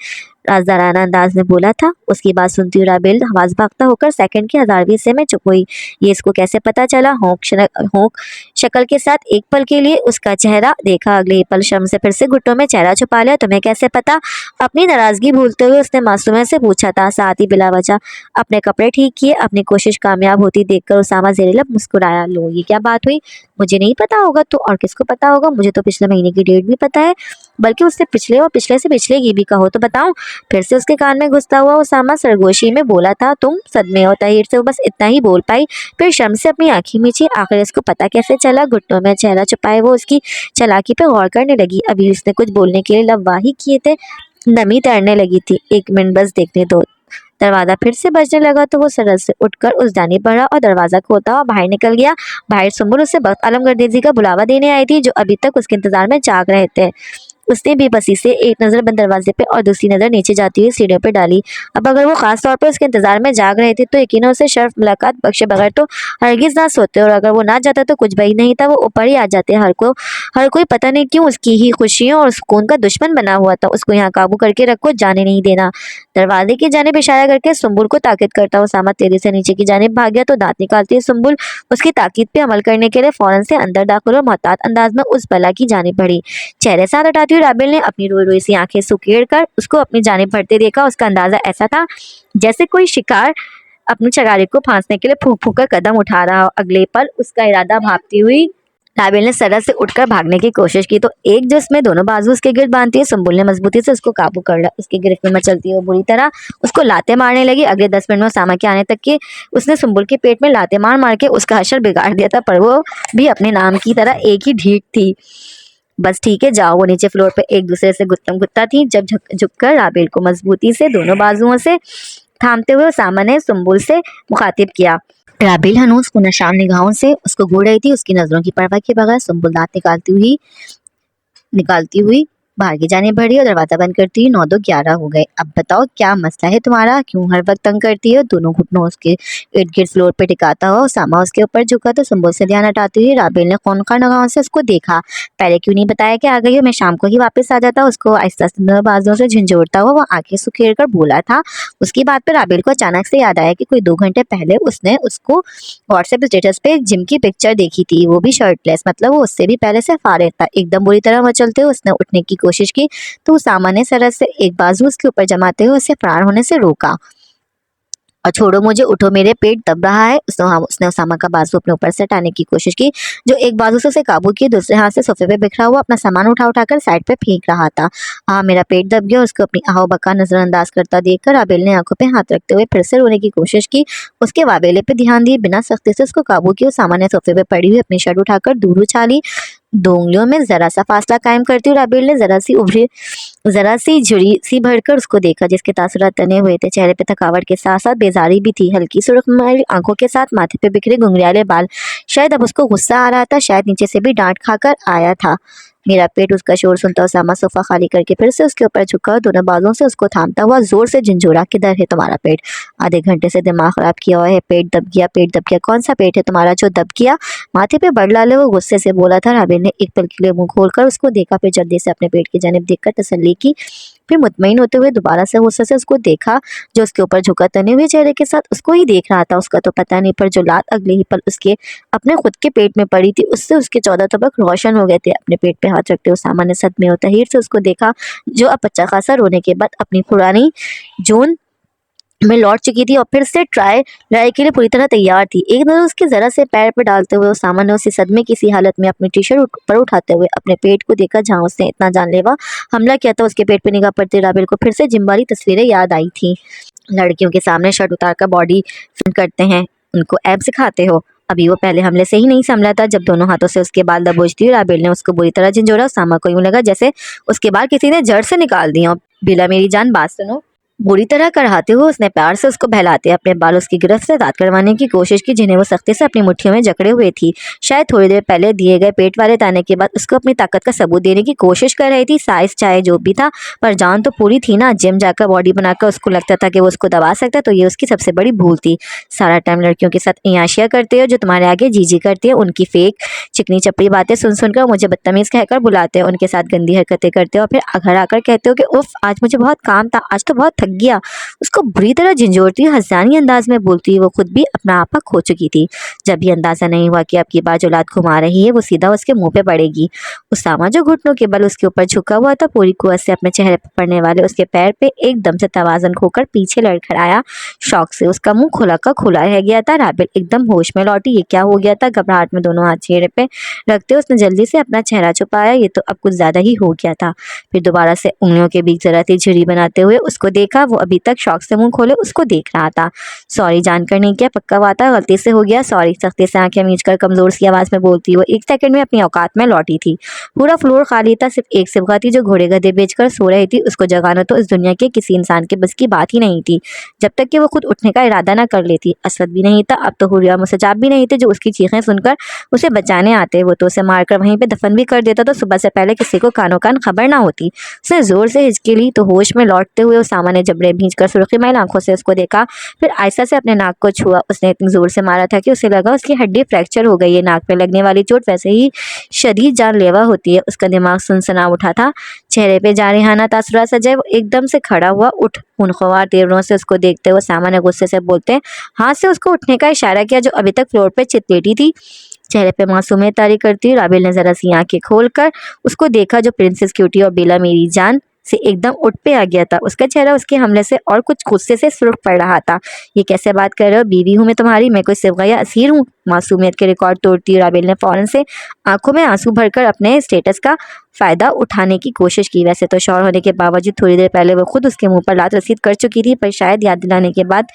राजदाराना अंदाज में बोला था। उसकी बात सुनती हुई राबेल हवास भागता होकर सेकंड के 1000वें हिस्से में चुप हुई। ये इसको कैसे पता चला? होंक शक्ल के साथ एक पल के लिए उसका चेहरा देखा, अगले ही पल शर्म से फिर से घुटनों में चेहरा छुपा लिया। तुम्हें कैसे पता? अपनी नाराजगी भूलते हुए उसने मासूमियत से पूछा था, साथ ही बिला वजह अपने कपड़े ठीक किए। अपनी कोशिश कामयाब होती देखकर उसामा ज़ेरे-लब मुस्कुराया। लो, ये क्या बात हुई? मुझे नहीं पता होगा तो और किसको पता होगा? मुझे तो पिछले महीने की डेट भी पता है, बल्कि उससे पिछले और पिछले से पिछले की भी। कहो तो बताऊं? फिर से उसके कान में घुसता हुआ उसामा सरगोशी में बोला था। तुम सदमे हो? तहीर से वो बस इतना ही बोल पाई, फिर शर्म से अपनी आंखें मींची। आखिर इसको पता कैसे चला? घुटनों में चेहरा छुपाए वो उसकी चालाकी पे गौर करने लगी। अभी उसने कुछ बोलने के लिए लब वाही किए थे, नमी तैरने लगी थी। 1 मिनट बस देखने दो। दरवाजा फिर से बजने लगा तो वो सरल से उठकर उस जानिब बढ़ा और दरवाजा खोलता हुआ बाहर निकल गया। बाहर सुंबुल उसे बख्त आलम गर्देजी का बुलावा देने आई थी, जो अभी तक उसके इंतजार में जाग रहे थे। उसने बेबसी से एक नज़र बंद दरवाजे पे और दूसरी नज़र नीचे जाती हुई सीढ़ियों पे डाली। अब अगर वो खास तौर पे उसके इंतजार में जाग रहे थे तो यकीनन उसे शर्फ मुलाकात बख्शे बगैर तो हरगिज ना सोते, और अगर वो ना जाता तो कुछ भी नहीं था, वो ऊपर ही आ जाते। हर कोई पता नहीं क्यों उसकी ही खुशियों और सुकून का दुश्मन बना हुआ था। उसको यहाँ काबू करके रखो, जाने नहीं देना। दरवाजे की जानिब इशारा करके सुंबुल को ताकीद करता उसामा तेजी से नीचे की जानिब भाग गया तो दांत निकालती हुई सुंबुल उसकी ताकीद पे अमल करने के लिए फौरन से अंदर दाखिल और मोहतात अंदाज में उस बला की जानिब बढ़ी। चेहरे से हाथ हटाती हुई राबेल ने अपनी रोई रोई सी आंखें सुकेड़ कर उसको अपनी जानिब बढ़ते देखा। उसका अंदाजा ऐसा था जैसे कोई शिकार अपनी शिकारी को फांसने के लिए फूंक फूंक कर कदम उठा रहा हो। अगले पल उसका इरादा भांपती हुई राबेल ने सरल से उठकर भागने की कोशिश की तो एक जिसमें दोनों बाजू उसके गिर्द बांधती है सुंबुल ने मजबूती से उसको काबू कर लिया। उसकी गिरफ्त में मचलती है बुरी तरह उसको लाते मारने लगी। अगले 10 मिनट में उसामा के आने तक के उसने सुंबुल के पेट में लाते मार मार के उसका हशर बिगाड़ दिया था, पर वो भी अपने नाम की तरह एक ही ढीठ थी। बस ठीक है, जाओ। वो नीचे फ्लोर पे एक दूसरे से गुत्तम गुत्ता थी जब झुककर राबेल को मजबूती से दोनों बाजुओं से थामते हुए उसामा ने सुंबुल से मुखातिब किया। राबेल हनूज पुनशाम निगाहों से उसको घूर रही थी। उसकी नजरों की परवाह के बगैर सुंबुल दांत निकालती हुई बाहर की जाने बढ़ी और दरवाजा बंद करती हुई 9-2-11 हो गए। अब बताओ क्या मसला है तुम्हारा? क्यों हर वक्त तंग करती हो? दोनों घुटनों उसके इर्द गिर्द फ्लोर पे टिकाता हुआ उसामा उसके ऊपर झुका तो सुंबुल से ध्यान हटाती हुई राबेल ने खौनखार निगाहों से उसको देखा। पहले क्यों नहीं बताया कि आ गई हो? मैं शाम को ही वापस आ जाता। उसको आहिस्ता से बाजुओं से झंझोड़ता हुआ वो आंखें सुखेड़ कर बोला था। उसकी बात पर राबेल को अचानक से याद आया कि कोई 2 घंटे पहले उसने उसको व्हाट्सएप स्टेटस पे जिम की पिक्चर देखी थी, वो भी शर्टलेस। मतलब वो उससे भी पहले से फारिग था। एकदम बुरी तरह मचलते हुए उसने उठने की कोशिश की तो उसामा ने सरस से एक बाजू उसके ऊपर जमाते हुए उसे फरार होने से रोका। और छोड़ो मुझे, उठो, मेरे पेट दब रहा है। उसने उसामा का बाजू अपने ऊपर से हटाने की कोशिश की, जो एक बाजू से उसे काबू किए दूसरे हाथ से सोफे पे बिखरा हुआ अपना सामान उठा उठाकर साइड पे फेंक रहा था। हाँ, मेरा पेट दब गया। उसको अपनी आहो बका नजरअंदाज करता देखकर आबेल ने आंखों पे हाथ रखते हुए फिर से रोने की कोशिश की। उसके वाबेले पे ध्यान दिए बिना सख्ती से उसको काबू किया। उसामा ने सोफे पे पड़ी हुई अपनी शर्ट उठाकर दूर उछाली। 2 उंगलियों में जरा सा फासला कायम करती हुई आबेल ने जरा सी झुरी सी भरकर उसको देखा, जिसके तासुरात तने हुए थे। चेहरे पे थकावट के साथ साथ बेजारी भी थी। हल्की सुर्खमयी आंखों के साथ माथे पे बिखरे घुंघराले बाल। शायद अब उसको गुस्सा आ रहा था, शायद नीचे से भी डांट खाकर आया था। मेरा पेट, उसका शोर सुनता उसामा सोफा खाली करके फिर से उसके ऊपर झुका और दोनों बाजों से उसको थामता हुआ जोर से झंझोड़ा। किधर है तुम्हारा पेट? आधे घंटे से दिमाग खराब किया हुआ है। पेट दब गया, पेट दब गया। कौन सा पेट है तुम्हारा जो दब गया? माथे पे बड़ लाले वो गुस्से से बोला था। राबेल ने एक पल के लिए मुंह खोलकर उसको देखा, फिर जल्दी से अपने पेट की जानिब देखकर तसल्ली की, फिर मुतमईन होते हुए दोबारा से गुस्से से उसको देखा, जो उसके ऊपर झुका तने हुए चेहरे के साथ उसको ही देख रहा था। उसका तो पता नहीं, पर जो लात अगले ही पल उसके अपने खुद के पेट में पड़ी थी, उससे उसके 14 तबक रोशन हो गए थे। अपने पेट पे हाथ रखते हुए सामान्य सदमे और तहीर से उसको देखा, जो अब अच्छा खासा रोने के बाद अपनी पुरानी जोन में लौट चुकी थी और फिर से ट्राई के लिए पूरी तरह तैयार थी। एक नजर उसके जरा से पैर पर डालते हुए उसामा ने उसे सदमे की सी हालत में अपनी टी शर्ट पर उठाते हुए अपने पेट को देखा, जहां उसने इतना जानलेवा हमला किया था। उसके पेट पे निगाह पड़ते राबेल को फिर से जिम वाली तस्वीरें याद आई थी। लड़कियों के सामने शर्ट उतारकर बॉडी फिल्म करते हैं, उनको ऐब सिखाते हो। अभी वो पहले हमले से ही नहीं संभला था, जब दोनों हाथों से उसके बाल दबोचती हुई राबेल ने उसको बुरी तरह झंझोड़ा। उसामा को यूं लगा जैसे उसके बाल किसी ने जड़ से निकाल दिए। बिला मेरी जान, बात सुनो। बुरी तरह कराहते हुए उसने प्यार से उसको बहलाते अपने बाल उसकी गिरफ्त से आज़ाद करवाने की कोशिश की, जिन्हें वो सख्ती से अपनी मुट्ठियों में जकड़े हुए थी। शायद थोड़ी देर पहले दिए गए पेट वाले ताने के बाद उसको अपनी ताकत का सबूत देने की कोशिश कर रही थी। साइज चाहे जो भी था, पर जान तो पूरी थी ना। जिम जाकर बॉडी बनाकर उसको लगता था कि वो उसको दबा सकता, तो ये उसकी सबसे बड़ी भूल थी। सारा टाइम लड़कियों के साथ इयाशिया करते हो जो तुम्हारे आगे जी करती है, उनकी फेक चिकनी चपड़ी बातें सुन सुनकर मुझे बदतमीज कहकर बुलाते हो, उनके साथ गंदी हरकतें करते हो, फिर घर आकर कहते हो कि उफ आज मुझे बहुत काम था, आज तो बहुत थक गया। उसको बुरी तरह झिंझोड़ती हुई हंसानी अंदाज में बोलती हुई वो खुद भी अपना आपा खो चुकी थी। जब भी अंदाजा नहीं हुआ कि अब की बार जो लात घुमा रही है वो सीधा उसके मुंह पे पड़ेगी। उसामा जो घुटनों के बल उसके ऊपर झुका हुआ था, पूरी कुवत से अपने चेहरे पर पड़ने वाले उसके पैर पे एकदम से तवाजन खोकर पीछे लड़खड़ाया। शौक से उसका मुंह खुला का खुला रह गया था। राबिल एकदम होश में लौटी। ये क्या हो गया था? घबराहट में दोनों हाथ चेहरे पे रखते उसने जल्दी से अपना चेहरा छुपाया। ये तो अब कुछ ज्यादा ही हो गया था। फिर दोबारा से उंगलियों के बीच जरा सी झुर्री बनाते हुए उसको देखा। वो अभी तक शौक से मुंह खोले उसको देख रहा था। सॉरी जानकर नहीं किया, पक्का बात है, गलती से हो गया, सॉरी। सख्ती से आंखें मींच कर कमजोर सी आवाज में बोलती वो 1 सेकंड में अपनी औकात में लौटी थी। पूरा फ्लोर खाली था। सिर्फ एक सिबगा थी जो घोड़े गधे बेचकर सो रही थी। उसको जगाना तो इस दुनिया के किसी इंसान के बस की बात ही नहीं थी, जब तक कि वो खुद उठने का इरादा न कर लेती। असद भी नहीं था, अब तो हुरिया मुसजाब भी नहीं थे जो उसकी चीखें सुनकर उसे बचाने आते। वो तो उसे मारकर वहीं पे दफन भी कर देता, तो सुबह से पहले किसी को कानो कान खबर ना होती। उसने जोर से हिचकी ली तो होश में लौटते हुए उस सामान्य जबड़े भींचकर सुर्खी मैल आंखों से उसको देखा। फिर आयशा से अपने नाक को छुआ। उसने इतनी जोर से मारा था कि उसे लगा उसकी हड्डी फ्रैक्चर हो गई है। नाक पे लगने वाली चोट वैसे ही शदीद जानलेवा होती है। उसका दिमाग सनसना उठा था। चेहरे पे जारिहाना तासुरात सजाए वो एकदम से खड़ा हुआ। उठ। खुनख्वार तेवरों से उसको देखते हुए सामान्य गुस्से से बोलते हाथ से उसको उठने का इशारा किया, जो अभी तक फ्लोर पे चित लेटी थी। चेहरे पे मासूमियत तारी करती राबिल ने जरा सी आंखें खोलकर उसको देखा, जो प्रिंसेस क्यूटी और बेला मेरी जान से एकदम उठ पे आ गया था। उसका चेहरा उसके हमले से और कुछ गुस्से से सुर्ख पड़ रहा था। ये कैसे बात कर रहे हो? बीवी हूँ मैं तुम्हारी, मैं कोई सिवगा या असीर हूँ? मासूमियत के रिकॉर्ड तोड़ती राबिल ने फौरन से आंखों में आंसू भरकर अपने स्टेटस का फायदा उठाने की कोशिश की। वैसे तो शौहर होने के बावजूद थोड़ी देर पहले वो खुद उसके मुंह पर लात रसीद कर चुकी थी, पर शायद याद दिलाने के बाद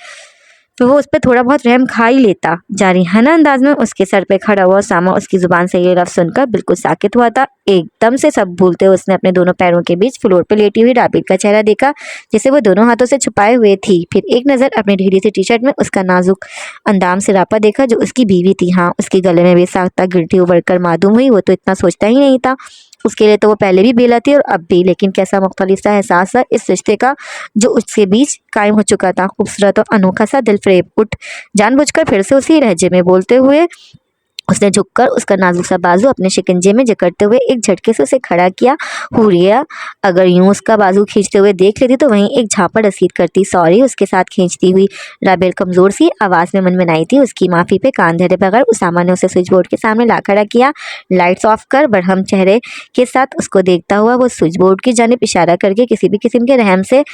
तो वो उस पर थोड़ा बहुत रहम खा ही लेता। जारिहाना अंदाज में उसके सर पे खड़ा हुआ सामा उसकी जुबान से ये लफ्ज सुनकर बिल्कुल साकित हुआ था। एकदम से सब भूलते हुए उसने अपने दोनों पैरों के बीच फ्लोर पे लेटी हुई राबिल का चेहरा देखा, जिसे वो दोनों हाथों से छुपाए हुए थी। फिर एक नज़र अपनी ढीली सी टी शर्ट में उसका नाजुक अंदाम से रापा देखा, जो उसकी बीवी थी। हाँ, उसके गले में बेसाख्ता गिरती उबड़कर मालूम हुई। वो तो इतना सोचता ही नहीं था। उसके लिए तो वो पहले भी बेला थी और अब भी, लेकिन कैसा मुख्तलिफ सा एहसास था इस रिश्ते का जो उसके बीच कायम हो चुका था। खूबसूरत और अनोखा सा दिलफरेब। उठ। जानबूझकर फिर से उसी लहजे में बोलते हुए उसने झुककर उसका नाजुक सा बाजू अपने शिकंजे में जकड़ते हुए एक झटके से उसे खड़ा किया। हुरिया अगर यूं उसका बाजू खींचते हुए देख लेती तो वहीं एक झापड़ रसीद करती। सॉरी, उसके साथ खींचती हुई राबेल कमजोर सी आवाज में मनमनाई थी। उसकी माफी पे कान धरे बगैर उसामा ने उसे स्विच बोर्ड के सामने ला खड़ा किया। लाइट्स ऑफ कर। बरहम चेहरे के साथ उसको देखता हुआ वो स्विच बोर्ड की जानिब इशारा करके किसी भी किस्म के रहम से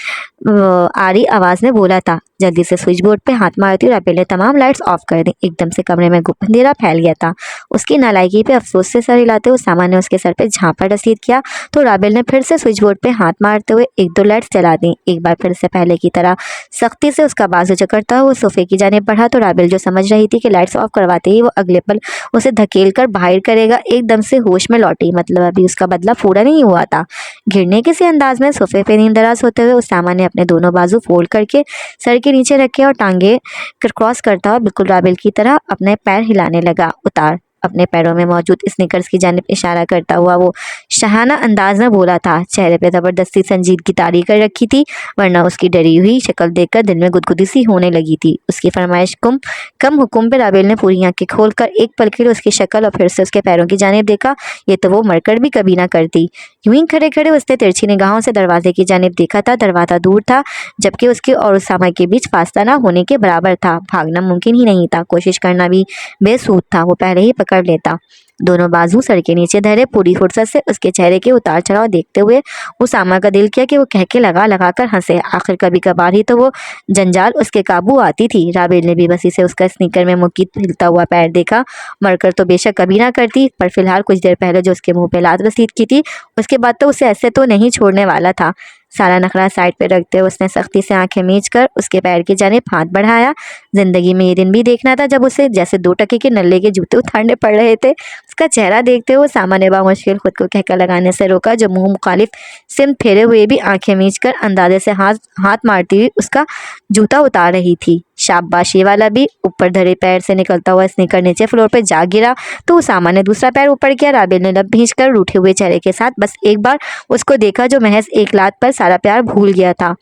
आरी आवाज में बोला था। जल्दी से स्विच बोर्ड पे हाथ मारती हुई राबेल ने तमाम लाइट्स ऑफ कर दी। एकदम से कमरे में गुप्त अंधेरा फैल गया था। उसकी नालायकी पे अफसोस से सर हिलाते हुए सामान ने उसके सर पे झापड़ रसीद किया, तो राबेल ने फिर से स्विच बोर्ड पे हाथ मारते हुए 1-2 लाइट्स जला दी। एक बार फिर से पहले की तरह सख्ती से उसका बाजू जकड़ता हुआ सोफे की जानिब बढ़ा, तो राबेल जो समझ रही थी कि लाइट्स ऑफ करवाते ही वो अगले पल उसे धकेल कर बाहर करेगा, एकदम से होश में लौटी। मतलब अभी उसका बदला पूरा नहीं हुआ था। घिरने के से अंदाज में सोफे पे नींदराज होते हुए उस सामान ने अपने दोनों बाजू फोल्ड करके सर के नीचे रखे और टांगे क्रॉस करता हुआ बिल्कुल राबेल की तरह अपने पैर हिलाने लगा। उतार। अपने पैरों में मौजूद स्नीकर्स की जानिब इशारा करता हुआ वो शहाना अंदाज में बोला था। चेहरे पे जबरदस्ती संजीदगी तारी कर रखी थी, वरना उसकी डरी हुई शक्ल देखकर दिल में गुदगुदी सी होने लगी थी। उसकी फरमाइश कम हुक्म पे राबेल ने पूरी आंखें खोलकर एक पल के लिए उसकी शक्ल और फिर से उसके पैरों की जानिब देखा। ये तो वो मरकर भी कभी ना करती। यूं ही खड़े खड़े उसने तिरछी निगाहों से दरवाजे की जानिब देखा था। दरवाजा दूर था, जबकि उसके और उसामा के बीच फासला ना होने के बराबर था। भागना मुमकिन ही नहीं था, कोशिश करना भी बेसूद था। वो पहले ही पकड़ लेता। दोनों बाजू सर के नीचे धरे पूरी फुर्सत से उसके चेहरे के उतार चढ़ाव देखते हुए उसामा का दिल किया कि वो कह के लगा कर हंसे। आखिर कभी कभार ही तो वो जंजाल उसके काबू आती थी। राबेल ने भी बसी से उसका स्नीकर में मुक्की हिलता हुआ पैर देखा। मरकर तो बेशक कभी ना करती, पर फिलहाल कुछ देर पहले जो उसके मुंह पे लात रसीद की थी, उसके बाद तो उसे ऐसे तो नहीं छोड़ने वाला था। सारा नखरा साइड पे रखते हुए उसने सख्ती से आंखें मीच कर उसके पैर की जानिब हाथ बढ़ाया। जिंदगी में ये दिन भी देखना था जब उसे जैसे 2 टके के नल्ले के जूते उतारने पड़ रहे थे। उसका चेहरा देखते हुए सामान्य बामुश्किल खुद को कहकर लगाने से रोका, जो मुंह मुखालिफ सिमत फेरे हुए भी आंखें मीच कर अंदाजे से हाथ हाथ मारती हुई उसका जूता उतार रही थी। शाबाशी वाला भी। ऊपर धरे पैर से निकलता हुआ स्नीकर नीचे फ्लोर पे जा गिरा तो उसामा ने दूसरा पैर ऊपर किया। राबिल ने लब भींच कर रूठे हुए चेहरे के साथ बस एक बार उसको देखा, जो महज एक लात पर सारा प्यार भूल गया था।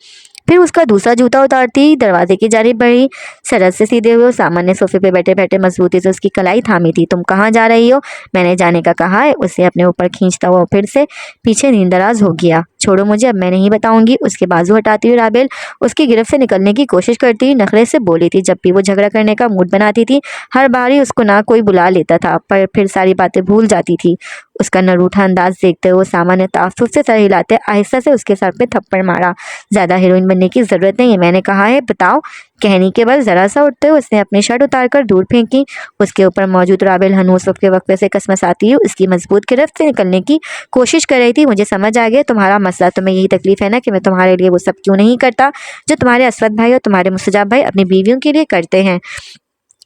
फिर उसका दूसरा जूता उतारती ही दरवाजे की जानिब बढ़ी। सरहद से सीधे हुए उसामा ने सोफे पे बैठे बैठे मजबूती से उसकी कलाई थामी थी। तुम कहाँ जा रही हो? मैंने जाने का कहा है। उसे अपने ऊपर खींचता हुआ फिर से पीछे नींदराज हो गया। छोड़ो मुझे, अब मैं नहीं बताऊंगी। उसके बाजू हटाती हुई राबेल उसकी गिरफ्त से निकलने की कोशिश करती हुई नखरे से बोली थी। जब भी वो झगड़ा करने का मूड बनाती थी हर बार ही उसको ना कोई बुला लेता था, पर फिर सारी बातें भूल जाती थी। उसका नरूठा अंदाज देखते हुए सामान्य तासुब से सर हिलाते आहिस्ता से उसके सर पे थप्पड़ मारा। ज्यादा हीरोइन बनने की जरूरत नहीं है, मैंने कहा है, बताओ। कहनी के बाद जरा सा उठते हुए उसने अपनी शर्ट उतारकर दूर फेंकी। उसके ऊपर मौजूद राबेल हनूस के वक्फे से कसमसाती हुई उसकी मजबूत गिरफ्त से निकलने की कोशिश कर रही थी। मुझे समझ आ गया तुम्हारा मसला, तुम्हें यही तकलीफ है ना कि मैं तुम्हारे लिए वो सब क्यों नहीं करता जो तुम्हारे असद भाई और तुम्हारे मुस्तजाब भाई अपनी बीवियों के लिए करते हैं।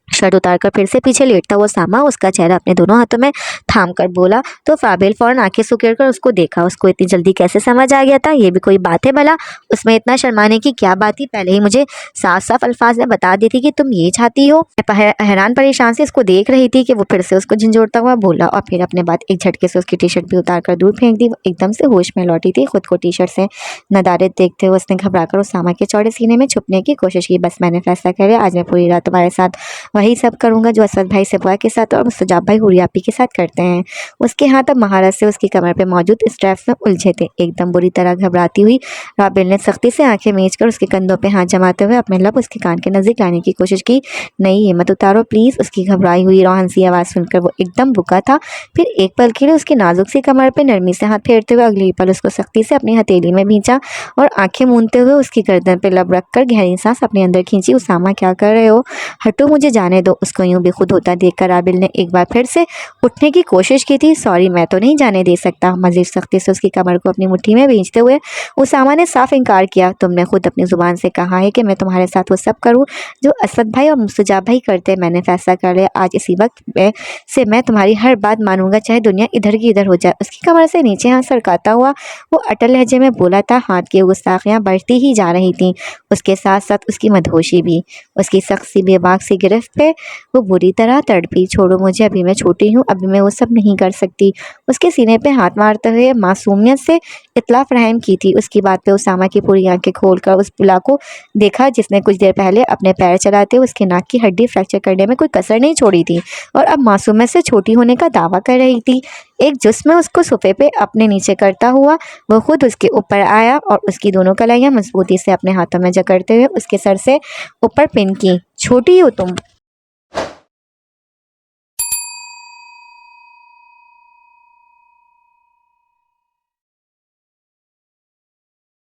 शर्ट उतारकर फिर से पीछे लेटता हुआ सामा उसका चेहरा अपने दोनों हाथों में थाम कर बोला तो राबेल फौरन आंखें सुकेड़ कर उसको देखा। उसको इतनी जल्दी कैसे समझ आ गया था? ये भी कोई बात है भला? उसमें इतना शर्माने की क्या बात थी? पहले ही मुझे साफ साफ अल्फाज में बता दी थी कि तुम ये चाहती हो। मैं हैरान परेशान से उसको देख रही थी कि वो फिर से उसको झंझोड़ता हुआ बोला और फिर अपने बाद एक झटके से उसकी टी शर्ट भी उतार कर दूर फेंक दी। वो एकदम से होश में लौटी थी। खुद को टी शर्ट से नदारत देखते हुए उसने घबराकर उस सामा के चौड़े सीने में छुपने की कोशिश की। बस मैंने फैसला कर लिया, आज मैं पूरी रात तुम्हारे साथ वही सब करूंगा जो असद भाई सिबवा के साथ और मुस्तजाब भाई हुरियापी के साथ करते हैं। उसके हाथ अब महारत से उसकी कमर पे मौजूद स्ट्रैप्स में उलझे थे। एकदम बुरी तरह घबराती हुई राबेल ने सख्ती से आंखें मीच कर उसके कंधों पे हाथ जमाते हुए अपने लब उसके कान के नजदीक लाने की कोशिश की। नहीं, ये मत उतारो प्लीज। उसकी घबराई हुई रोहन सी आवाज़ सुनकर वो एकदम रुका था। फिर एक पल के लिए उसकी नाजुक सी कमर पे नरमी से हाथ फेरते हुए अगली पल उसको सख्ती से अपनी हथेली में भींचा और आंखें मूंदते हुए उसकी गर्दन पे लब रखकर गहरी सांस अपने अंदर खींची। उसामा, क्या कर रहे हो? हटो, मुझे जाने दो। उसको यूं बेखुद होता देखकर राबिल ने एक बार फिर से उठने की कोशिश की थी। सॉरी, मैं तो नहीं जाने दे सकता। मजीद सख्ती से उसकी कमर को अपनी मुट्ठी में भींचते हुए उसामा ने साफ इनकार किया। तुमने खुद अपनी जुबान से कहा है कि मैं तुम्हारे साथ वो सब करूं जो असद भाई और मुस्तजाब भाई करते हैं। मैंने फैसला कर लिया, आज इसी वक्त से मैं तुम्हारी हर बात मानूंगा, चाहे दुनिया इधर की इधर हो जाए। उसकी कमर से नीचे हाथ सरकाता हुआ वो अटल लहजे में बोला था। हाथ की गुस्ताखियां बढ़ती ही जा रही थीं, उसके साथ साथ उसकी मदहोशी भी। उसकी सख्त सी बेबाक सी गिरफ्त पे वो बुरी तरह तड़पी। छोड़ो मुझे, अभी मैं छोटी हूँ, अभी मैं वो सब नहीं कर सकती। उसके सीने पे हाथ मारते हुए मासूमियत से इतलाफ रहम की थी। उसकी बात पे उसामा की पूरी आंखें खोलकर उस बुला को देखा जिसने कुछ देर पहले अपने पैर चलाते उसके नाक की हड्डी फ्रैक्चर करने में कोई कसर नहीं छोड़ी थी और अब मासूमियत से छोटी होने का दावा कर रही थी। एक जुस्म उसको सोफे पे अपने नीचे करता हुआ वो खुद उसके ऊपर आया और उसकी दोनों कलाइयाँ मजबूती से अपने हाथों में जकड़ते हुए उसके सर से ऊपर पिन की। छोटी हो तुम?